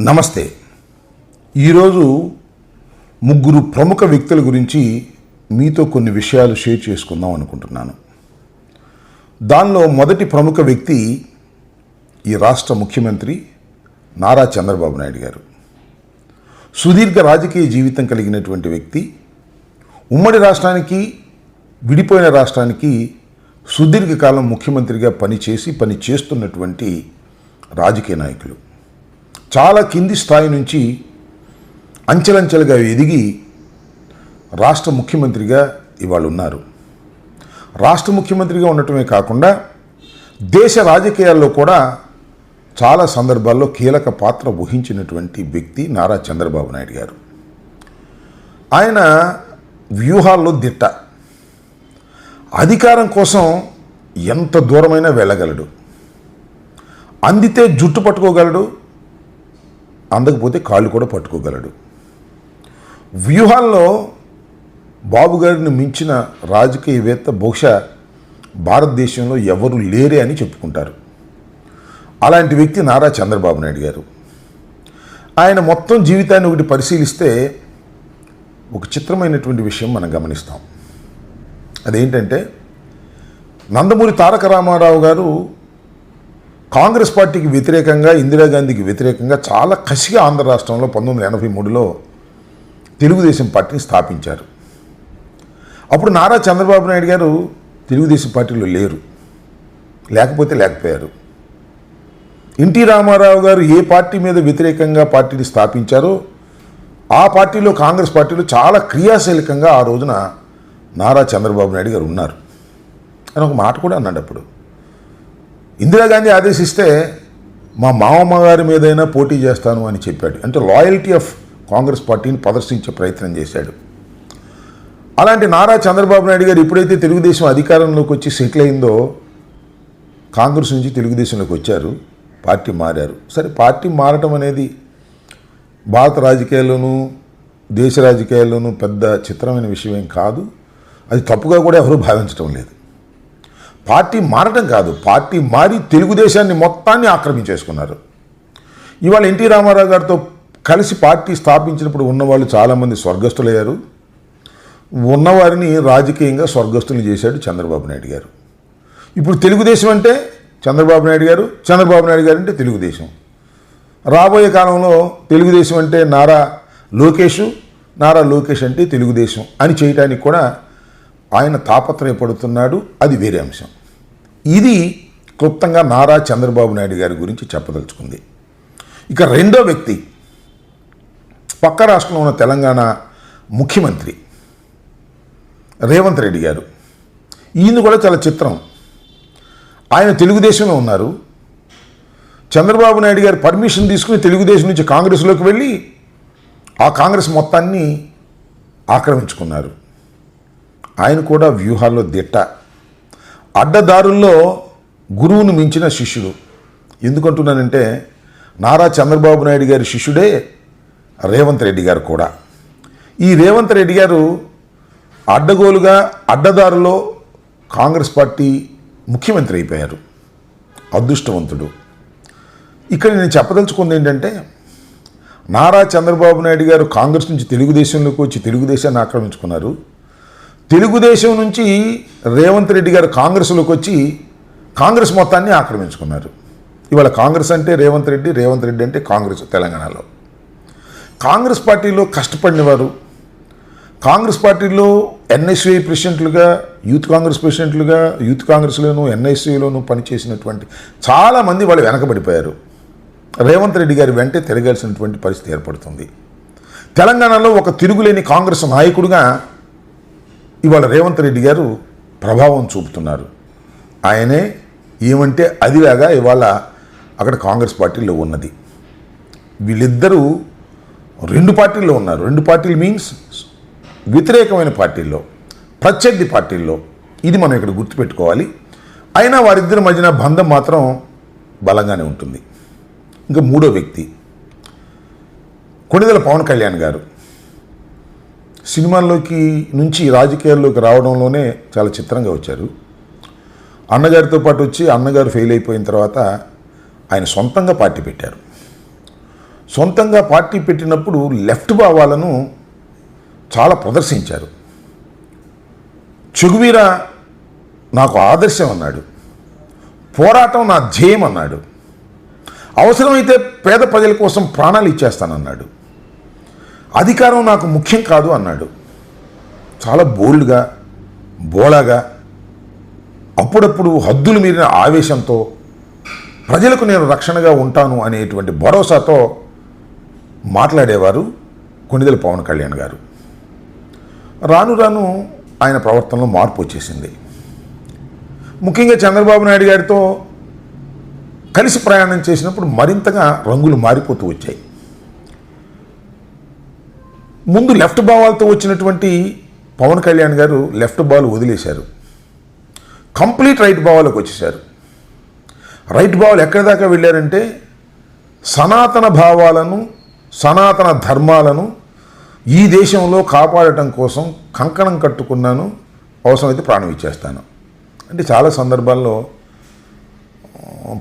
నమస్తే. ఈరోజు ముగ్గురు ప్రముఖ వ్యక్తుల గురించి మీతో కొన్ని విషయాలు షేర్ చేసుకుందాం అనుకుంటున్నాను. దానిలో మొదటి ప్రముఖ వ్యక్తి ఈ రాష్ట్ర ముఖ్యమంత్రి నారా చంద్రబాబు నాయుడు గారు. సుదీర్ఘ రాజకీయ జీవితం కలిగినటువంటి వ్యక్తి. ఉమ్మడి రాష్ట్రానికి, విడిపోయిన రాష్ట్రానికి సుదీర్ఘకాలం ముఖ్యమంత్రిగా పనిచేస్తున్నటువంటి రాజకీయ నాయకులు. చాలా కింది స్థాయి నుంచి అంచెలంచెలుగా ఎదిగి రాష్ట్ర ముఖ్యమంత్రిగా ఇవాళ ఉన్నారు. రాష్ట్ర ముఖ్యమంత్రిగా ఉండటమే కాకుండా దేశ రాజకీయాల్లో కూడా చాలా సందర్భాల్లో కీలక పాత్ర వహించినటువంటి వ్యక్తి నారా చంద్రబాబు నాయుడు గారు. ఆయన వ్యూహాల్లో దిట్ట. అధికారం కోసం ఎంత దూరమైనా వెళ్ళగలడు. అందితే జుట్టు పట్టుకోగలడు, అందకపోతే కాళ్ళు కూడా పట్టుకోగలడు. వ్యూహాల్లో బాబు గారిని మించిన రాజకీయవేత్త బహుశా భారతదేశంలో ఎవరు లేరే అని చెప్పుకుంటారు. అలాంటి వ్యక్తి నారా చంద్రబాబు నాయుడు గారు. ఆయన మొత్తం జీవితాన్ని ఒకటి పరిశీలిస్తే ఒక చిత్రమైనటువంటి విషయం మనం గమనిస్తాం. అదేంటంటే, నందమూరి తారక రామారావు గారు కాంగ్రెస్ పార్టీకి వ్యతిరేకంగా, ఇందిరాగాంధీకి వ్యతిరేకంగా చాలా కసిగా ఆంధ్ర రాష్ట్రంలో 1983లో తెలుగుదేశం పార్టీని స్థాపించారు. అప్పుడు నారా చంద్రబాబు నాయుడు గారు తెలుగుదేశం పార్టీలో లేరు, లేకపోయారు. ఎన్టీ రామారావు గారు ఏ పార్టీ మీద వ్యతిరేకంగా పార్టీని స్థాపించారో ఆ పార్టీలో, కాంగ్రెస్ పార్టీలో చాలా క్రియాశీలకంగా ఆ రోజున నారా చంద్రబాబు నాయుడు గారు ఉన్నారు అని ఒక మాట కూడా అన్నాడు. అప్పుడు ఇందిరాగాంధీ ఆదేశిస్తే మా మామమ్మ గారి మీదైనా పోటీ చేస్తాను అని చెప్పాడు. అంటే లాయల్టీ ఆఫ్ కాంగ్రెస్ పార్టీని ప్రదర్శించే ప్రయత్నం చేశాడు. అలాంటి నారా చంద్రబాబు నాయుడు గారు ఎప్పుడైతే తెలుగుదేశం అధికారంలోకి వచ్చి సెటిల్ అయిందో, కాంగ్రెస్ నుంచి తెలుగుదేశంలోకి వచ్చారు, పార్టీ మారారు. సరే, పార్టీ మారటం అనేది భారత రాజకీయాల్లోనూ దేశ రాజకీయాల్లోనూ పెద్ద చిత్రమైన విషయం ఏం కాదు. అది తప్పుగా కూడా ఎవరూ భావించడం లేదు. పార్టీ మారటం కాదు, పార్టీ మారి తెలుగుదేశాన్ని మొత్తాన్ని ఆక్రమించేసుకున్నారు. ఇవాళ ఎన్టీ రామారావు గారితో కలిసి పార్టీ స్థాపించినప్పుడు ఉన్నవాళ్ళు చాలామంది స్వర్గస్థులయ్యారు. ఉన్నవారిని రాజకీయంగా స్వర్గస్థులు చేశాడు చంద్రబాబు నాయుడు గారు. ఇప్పుడు తెలుగుదేశం అంటే చంద్రబాబు నాయుడు గారు, చంద్రబాబు నాయుడు గారు అంటే తెలుగుదేశం. రాబోయే కాలంలో తెలుగుదేశం అంటే నారా లోకేష్ అంటే తెలుగుదేశం అని చేయడానికి కూడా ఆయన తాపత్రయపడుతున్నాడు. అది వేరే అంశం. ఇది క్లుప్తంగా నారా చంద్రబాబు నాయుడు గారి గురించి చెప్పదలుచుకుంది. ఇక రెండో వ్యక్తి, పక్క రాష్ట్రంలో ఉన్న తెలంగాణ ముఖ్యమంత్రి రేవంత్ రెడ్డి గారు. ఈయన కూడా చాలా చిత్రం. ఆయన తెలుగుదేశంలో ఉన్నారు. చంద్రబాబు నాయుడు గారు పర్మిషన్ తీసుకుని తెలుగుదేశం నుంచి కాంగ్రెస్లోకి వెళ్ళి ఆ కాంగ్రెస్ మొత్తాన్ని ఆక్రమించుకున్నారు. ఆయన కూడా వ్యూహాల్లో దిట్ట. అడ్డదారుల్లో గురువును మించిన శిష్యుడు. ఎందుకంటున్నానంటే, నారా చంద్రబాబు నాయుడు గారి శిష్యుడే రేవంత్ రెడ్డి గారు కూడా. ఈ రేవంత్ రెడ్డి గారు అడ్డగోలుగా, అడ్డదారులో కాంగ్రెస్ పార్టీ ముఖ్యమంత్రి అయిపోయారు. అదృష్టవంతుడు. ఇక్కడ నేను చెప్పదలుచుకుంది ఏంటంటే, నారా చంద్రబాబు నాయుడు గారు కాంగ్రెస్ నుంచి తెలుగుదేశంలోకి వచ్చి తెలుగుదేశాన్ని ఆక్రమించుకున్నారు. తెలుగుదేశం నుంచి రేవంత్ రెడ్డి గారు కాంగ్రెస్లోకి వచ్చి కాంగ్రెస్ మొత్తాన్ని ఆక్రమించుకున్నారు. ఇవాళ కాంగ్రెస్ అంటే రేవంత్ రెడ్డి అంటే కాంగ్రెస్. తెలంగాణలో కాంగ్రెస్ పార్టీలో కష్టపడినవారు, కాంగ్రెస్ పార్టీలో ఎన్ఎస్యూ ప్రెసిడెంట్లుగా, యూత్ కాంగ్రెస్ ప్రెసిడెంట్లుగా, యూత్ కాంగ్రెస్లోనూ ఎన్ఎస్యూలోనూ పనిచేసినటువంటి చాలామంది వాళ్ళు వెనకబడిపోయారు. రేవంత్ రెడ్డి గారి వెంటే తిరగాల్సినటువంటి పరిస్థితి ఏర్పడుతుంది. తెలంగాణలో ఒక తిరుగులేని కాంగ్రెస్ నాయకుడిగా ఇవాళ రేవంత్ రెడ్డి గారు ప్రభావం చూపుతున్నారు. ఆయనే ఏమంటే అదిలాగా ఇవాళ అక్కడ కాంగ్రెస్ పార్టీలో ఉన్నది. వీళ్ళిద్దరూ రెండు పార్టీల్లో ఉన్నారు. రెండు పార్టీలు మీన్స్ వ్యతిరేకమైన పార్టీల్లో, ప్రత్యర్థి పార్టీల్లో. ఇది మనం ఇక్కడ గుర్తుపెట్టుకోవాలి. అయినా వారిద్దరి మధ్యన బంధం మాత్రం బలంగానే ఉంటుంది. ఇంకా మూడో వ్యక్తి కొణిదెల పవన్ కళ్యాణ్ గారు. సినిమాల్లోకి నుంచి రాజకీయాల్లోకి రావడంలోనే చాలా చిత్రంగా వచ్చారు. అన్నగారితో పాటు వచ్చి అన్నగారు ఫెయిల్ అయిపోయిన తర్వాత ఆయన సొంతంగా పార్టీ పెట్టారు. సొంతంగా పార్టీ పెట్టినప్పుడు లెఫ్ట్ భావాలను చాలా ప్రదర్శించారు. చెగువీరా నాకు ఆదర్శం అన్నాడు, పోరాటం నా ధ్యేయం అన్నాడు, అవసరమైతే పేద ప్రజల కోసం ప్రాణాలు ఇచ్చేస్తానన్నాడు, అధికారం నాకు ముఖ్యం కాదు అన్నాడు. చాలా బోల్డ్గా, బోళాగా, అప్పుడప్పుడు హద్దులు మీరిన ఆవేశంతో ప్రజలకు నేను రక్షణగా ఉంటాను అనేటువంటి భరోసాతో మాట్లాడేవారు కొణిదెల పవన్ కళ్యాణ్ గారు. రాను రాను ఆయన ప్రవర్తనలో మార్పు వచ్చేసింది. ముఖ్యంగా చంద్రబాబు నాయుడు గారితో కలిసి ప్రయాణం చేసినప్పుడు మరింతగా రంగులు మారిపోతూ వచ్చాయి. ముందు లెఫ్ట్ భావాలతో వచ్చినటువంటి పవన్ కళ్యాణ్ గారు లెఫ్ట్ బాల్ వదిలేశారు, కంప్లీట్ రైట్ భావాలకు వచ్చేశారు. రైట్ భావాలు ఎక్కడి దాకా వెళ్ళారంటే సనాతన భావాలను, సనాతన ధర్మాలను ఈ దేశంలో కాపాడటం కోసం కంకణం కట్టుకున్నాను, అవసరమైతే ప్రాణం ఇచ్చేస్తాను అంటే చాలా సందర్భాల్లో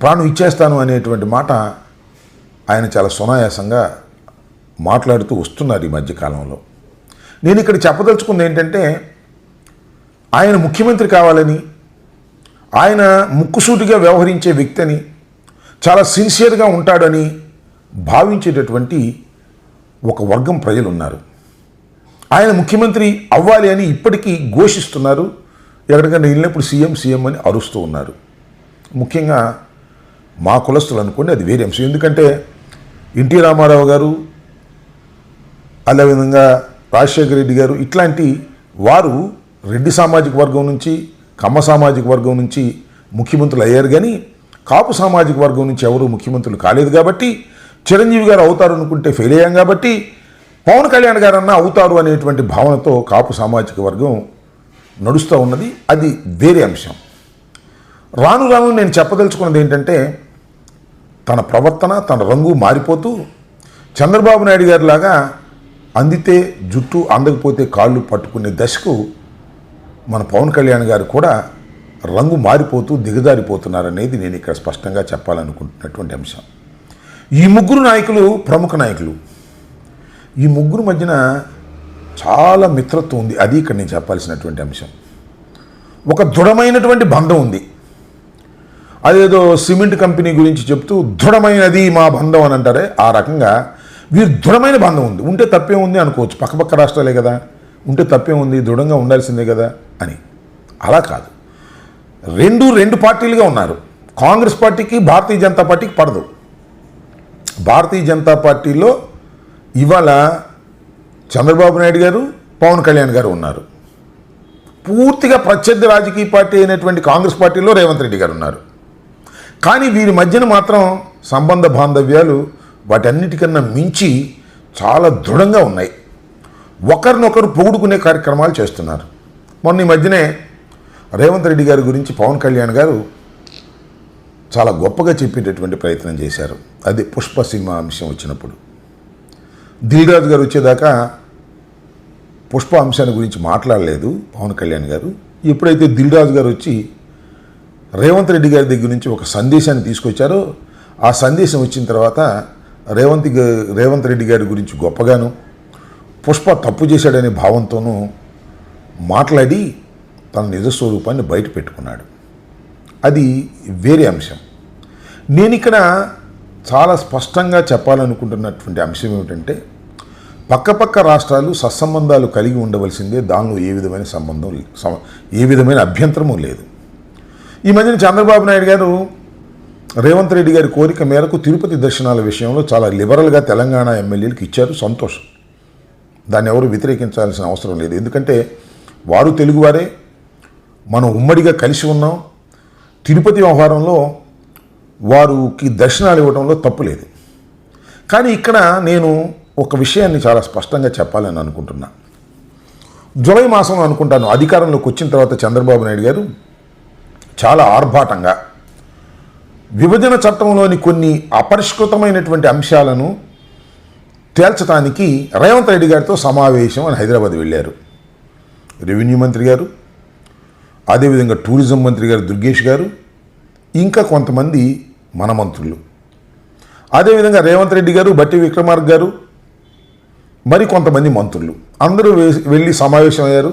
ప్రాణం ఇచ్చేస్తాను అనేటువంటి మాట ఆయన చాలా సునాయాసంగా మాట్లాడుతూ వస్తున్నారు ఈ మధ్యకాలంలో. నేను ఇక్కడ చెప్పదలుచుకుంది ఏంటంటే ఆయన ముఖ్యమంత్రి కావాలని, ఆయన ముక్కుసూటిగా వ్యవహరించే వ్యక్తి అని, చాలా సిన్సియర్గా ఉంటాడని భావించేటటువంటి ఒక వర్గం ప్రజలు ఉన్నారు. ఆయన ముఖ్యమంత్రి అవ్వాలి అని ఇప్పటికీ ఘోషిస్తున్నారు. ఎక్కడికైనా వెళ్ళినప్పుడు సీఎం సీఎం అని అరుస్తూ ఉన్నారు. ముఖ్యంగా మా కులస్తులు అనుకోండి, అది వేరే అంశం. ఎందుకంటే ఎన్టీ రామారావు గారు, అదేవిధంగా రాజశేఖర రెడ్డి గారు ఇట్లాంటి వారు రెడ్డి సామాజిక వర్గం నుంచి, కమ్మ సామాజిక వర్గం నుంచి ముఖ్యమంత్రులు అయ్యారు. కానీ కాపు సామాజిక వర్గం నుంచి ఎవరు ముఖ్యమంత్రులు కాలేదు. కాబట్టి చిరంజీవి గారు అవుతారు అనుకుంటే ఫెయిల్ అయ్యాం. కాబట్టి పవన్ కళ్యాణ్ గారన్నా అవుతారు అనేటువంటి భావనతో కాపు సామాజిక వర్గం నడుస్తూ ఉన్నది. అది వేరే అంశం. రాను రాను నేను చెప్పదలుచుకున్నది ఏంటంటే తన ప్రవర్తన, తన రంగు మారిపోతూ చంద్రబాబు నాయుడు గారి లాగా అందితే జుట్టు, అందకపోతే కాళ్ళు పట్టుకునే దశకు మన పవన్ కళ్యాణ్ గారు కూడా రంగు మారిపోతూ దిగజారిపోతున్నారనేది నేను ఇక్కడ స్పష్టంగా చెప్పాలనుకుంటున్నటువంటి అంశం. ఈ ముగ్గురు నాయకులు ప్రముఖ నాయకులు. ఈ ముగ్గురు మధ్యన చాలా మిత్రత్వం ఉంది. అది ఇక్కడ నేను చెప్పాల్సినటువంటి అంశం. ఒక దృఢమైనటువంటి బంధం ఉంది. అదేదో సిమెంట్ కంపెనీ గురించి చెప్తూ దృఢమైనది మా బంధం అని అంటారే, ఆ రకంగా వీరు దృఢమైన బంధం ఉంది. ఉంటే తప్పే ఉంది అనుకోవచ్చు, పక్కపక్క రాష్ట్రాలే కదా, ఉంటే తప్పే ఉంది, దృఢంగా ఉండాల్సిందే కదా అని. అలా కాదు, రెండు పార్టీలుగా ఉన్నారు. కాంగ్రెస్ పార్టీకి, భారతీయ జనతా పార్టీకి పడదు. భారతీయ జనతా పార్టీలో ఇవాళ చంద్రబాబు నాయుడు గారు, పవన్ కళ్యాణ్ గారు ఉన్నారు. పూర్తిగా ప్రత్యర్థి రాజకీయ పార్టీ అయినటువంటి కాంగ్రెస్ పార్టీలో రేవంత్ రెడ్డి గారు ఉన్నారు. కానీ వీరి మధ్యన మాత్రం సంబంధ బాంధవ్యాలు వాటన్నిటికన్నా మించి చాలా దృఢంగా ఉన్నాయి. ఒకరినొకరు పొగుడుకునే కార్యక్రమాలు చేస్తున్నారు. మొన్న ఈ మధ్యనే రేవంత్ రెడ్డి గారి గురించి పవన్ కళ్యాణ్ గారు చాలా గొప్పగా చెప్పేటటువంటి ప్రయత్నం చేశారు. అది పుష్ప సినిమా అంశం వచ్చినప్పుడు. దిల్ రాజు గారు వచ్చేదాకా పుష్ప అంశాన్ని గురించి మాట్లాడలేదు పవన్ కళ్యాణ్ గారు. ఎప్పుడైతే దిల్ రాజు గారు వచ్చి రేవంత్ రెడ్డి గారి దగ్గర నుంచి ఒక సందేశాన్ని తీసుకొచ్చారో, ఆ సందేశం వచ్చిన తర్వాత రేవంత్ రెడ్డి గారి గురించి గొప్పగాను, పుష్ప తప్పు చేశాడనే భావంతోనూ మాట్లాడి తన నిజస్వరూపాన్ని బయట పెట్టుకున్నాడు. అది వేరే అంశం. నేను ఇక్కడ చాలా స్పష్టంగా చెప్పాలనుకుంటున్నటువంటి అంశం ఏమిటంటే పక్కపక్క రాష్ట్రాలు సత్సంబంధాలు కలిగి ఉండవలసిందే, దానిలో ఏ విధమైన అభ్యంతరము లేదు. ఈ మధ్యన చంద్రబాబు నాయుడు గారు రేవంత్ రెడ్డి గారి కోరిక మేరకు తిరుపతి దర్శనాల విషయంలో చాలా లిబరల్గా తెలంగాణ ఎమ్మెల్యేలకు ఇచ్చారు. సంతోషం, దాన్ని ఎవరు వ్యతిరేకించాల్సిన అవసరం లేదు. ఎందుకంటే వారు తెలుగువారే, మనం ఉమ్మడిగా కలిసి ఉన్నాం. తిరుపతి వ్యవహారంలో వారికి దర్శనాలు ఇవ్వడంలో తప్పు లేదు. కానీ ఇక్కడ నేను ఒక విషయాన్ని చాలా స్పష్టంగా చెప్పాలని అనుకుంటున్నా. జూలై మాసంలో అనుకుంటాను అధికారంలోకి వచ్చిన తర్వాత చంద్రబాబు నాయుడు గారు చాలా ఆర్భాటంగా విభజన చట్టంలోని కొన్ని అపరిష్కృతమైనటువంటి అంశాలను తేల్చడానికి రేవంత్ రెడ్డి గారితో సమావేశం అని హైదరాబాద్ వెళ్ళారు. రెవెన్యూ మంత్రి గారు, అదేవిధంగా టూరిజం మంత్రి గారు దుర్గేష్ గారు, ఇంకా కొంతమంది మన మంత్రులు. అదేవిధంగా రేవంత్ రెడ్డి గారు, బట్టి విక్రమార్క గారు, మరి కొంతమంది మంత్రులు అందరూ వెళ్ళి సమావేశమయ్యారు.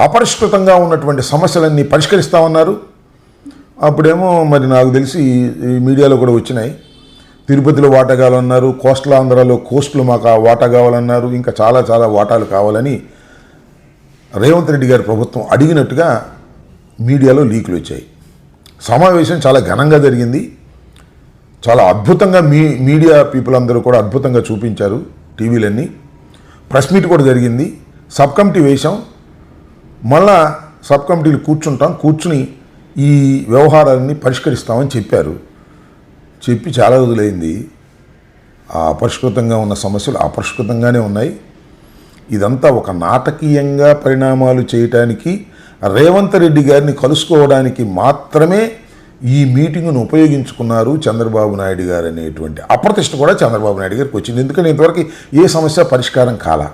అపరిష్కృతంగా ఉన్నటువంటి సమస్యలన్నీ పరిష్కరిస్తామన్నారు. అప్పుడేమో మరి నాకు తెలిసి ఈ మీడియాలో కూడా వచ్చినాయి, తిరుపతిలో వాటా కావాలన్నారు, కోస్టల్ ఆంధ్రాలో కోస్టులు మాకు ఆ వాటా కావాలన్నారు, ఇంకా చాలా చాలా వాటాలు కావాలని రేవంత్ రెడ్డి గారి ప్రభుత్వం అడిగినట్టుగా మీడియాలో లీకులు వచ్చాయి. సమావేశం చాలా ఘనంగా జరిగింది. చాలా అద్భుతంగా మీడియా పీపుల్ అందరూ కూడా అద్భుతంగా చూపించారు. టీవీలన్నీ ప్రెస్ మీట్ కూడా జరిగింది. సబ్ కమిటీ వేశాం, మళ్ళా సబ్ కమిటీలు కూర్చుని ఈ వ్యవహారాన్ని పరిష్కరిస్తామని చెప్పారు. చెప్పి చాలా రోజులైంది. ఆ అపరిష్కృతంగా ఉన్న సమస్యలు అపరిష్కృతంగానే ఉన్నాయి. ఇదంతా ఒక నాటకీయంగా పరిణామాలు చేయటానికి, రేవంత్ రెడ్డి గారిని కలుసుకోవడానికి మాత్రమే ఈ మీటింగును ఉపయోగించుకున్నారు చంద్రబాబు నాయుడు గారు అనేటువంటి అప్రతిష్ట కూడా చంద్రబాబు నాయుడు గారికి వచ్చింది. ఎందుకంటే ఇంతవరకు ఏ సమస్య పరిష్కారం కాలా.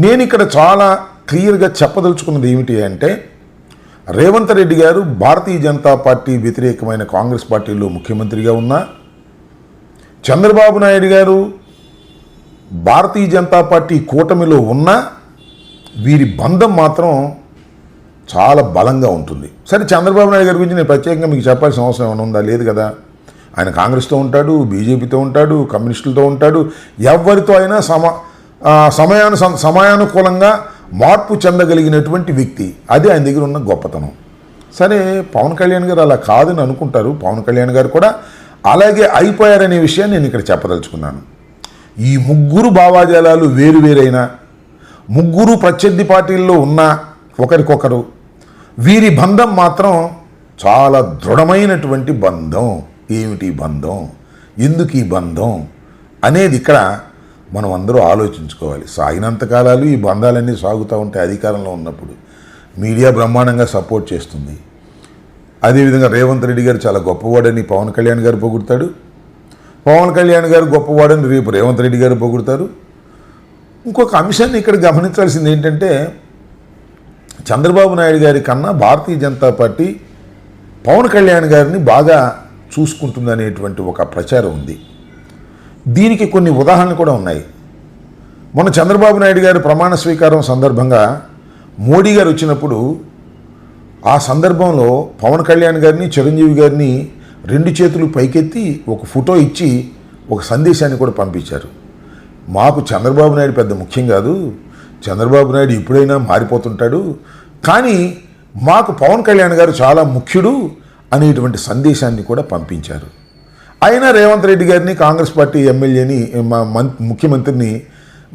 నేను ఇక్కడ చాలా క్లియర్గా చెప్పదలుచుకున్నది ఏమిటి అంటే, రేవంత్ రెడ్డి గారు భారతీయ జనతా పార్టీ వ్యతిరేకమైన కాంగ్రెస్ పార్టీలో ముఖ్యమంత్రిగా ఉన్నా, చంద్రబాబు నాయుడు గారు భారతీయ జనతా పార్టీ కూటమిలో ఉన్నా, వీరి బంధం మాత్రం చాలా బలంగా ఉంటుంది. సరే, చంద్రబాబు నాయుడు గారి గురించి నేను ప్రత్యేకంగా మీకు చెప్పాల్సిన అవసరం ఏమైనా ఉందా? లేదు కదా. ఆయన కాంగ్రెస్తో ఉంటాడు, బీజేపీతో ఉంటాడు, కమ్యూనిస్టులతో ఉంటాడు, ఎవరితో అయినా సమయానుకూలంగా మార్పు చెందగలిగినటువంటి వ్యక్తి. అది ఆయన దగ్గర ఉన్న గొప్పతనం. సరే, పవన్ కళ్యాణ్ గారు అలా కాదని అనుకుంటారు. పవన్ కళ్యాణ్ గారు కూడా అలాగే అయిపోయారనే విషయాన్ని నేను ఇక్కడ చెప్పదలుచుకున్నాను. ఈ ముగ్గురు భావాజాలాలు వేరువేరైనా, ముగ్గురు ప్రత్యర్థి పార్టీల్లో ఉన్నా ఒకరికొకరు, వీరి బంధం మాత్రం చాలా దృఢమైనటువంటి బంధం. ఏమిటి బంధం, ఎందుకు ఈ బంధం అనేది ఇక్కడ మనం అందరూ ఆలోచించుకోవాలి. సాగినంత కాలాలు ఈ బంధాలన్నీ సాగుతూ ఉంటాయి. అధికారంలో ఉన్నప్పుడు మీడియా బ్రహ్మాండంగా సపోర్ట్ చేస్తుంది. అదేవిధంగా రేవంత్ రెడ్డి గారు చాలా గొప్పవాడని పవన్ కళ్యాణ్ గారు పొగుడతాడు, పవన్ కళ్యాణ్ గారు గొప్పవాడని రేపు రేవంత్ రెడ్డి గారు పొగుడతారు. ఇంకొక అంశాన్ని ఇక్కడ గమనించాల్సింది ఏంటంటే, చంద్రబాబు నాయుడు గారి కన్నా భారతీయ జనతా పార్టీ పవన్ కళ్యాణ్ గారిని బాగా చూసుకుంటుందనేటువంటి ఒక ప్రచారం ఉంది. దీనికి కొన్ని ఉదాహరణలు కూడా ఉన్నాయి. మొన్న చంద్రబాబు నాయుడు గారి ప్రమాణ స్వీకారం సందర్భంగా మోడీ గారు వచ్చినప్పుడు, ఆ సందర్భంలో పవన్ కళ్యాణ్ గారిని, చిరంజీవి గారిని రెండు చేతులు పైకెత్తి ఒక ఫోటో ఇచ్చి ఒక సందేశాన్ని కూడా పంపించారు. మాకు చంద్రబాబు నాయుడు పెద్ద ముఖ్యం కాదు, చంద్రబాబు నాయుడు ఎప్పుడైనా మారిపోతుంటాడు, కానీ మాకు పవన్ కళ్యాణ్ గారు చాలా ముఖ్యుడు అనేటువంటి సందేశాన్ని కూడా పంపించారు. అయినా రేవంత్ రెడ్డి గారిని, కాంగ్రెస్ పార్టీ ఎమ్మెల్యేని, ముఖ్యమంత్రిని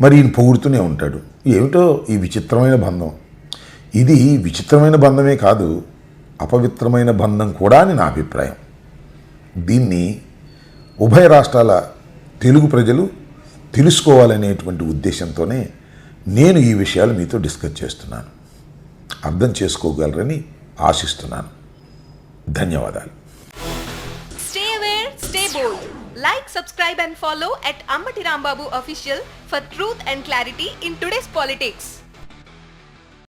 మరి ఈయన పొగుడుతూనే ఉంటాడు. ఏమిటో ఈ విచిత్రమైన బంధం. ఇది విచిత్రమైన బంధమే కాదు, అపవిత్రమైన బంధం కూడా అని నా అభిప్రాయం. దీన్ని ఉభయ రాష్ట్రాల తెలుగు ప్రజలు తెలుసుకోవాలనేటువంటి ఉద్దేశంతోనే నేను ఈ విషయాలు మీతో డిస్కస్ చేస్తున్నాను. అర్థం చేసుకోగలరని ఆశిస్తున్నాను. ధన్యవాదాలు. Stay aware, stay bold. Like, subscribe and follow at Ambati Rambabu Official for truth and clarity in today's politics.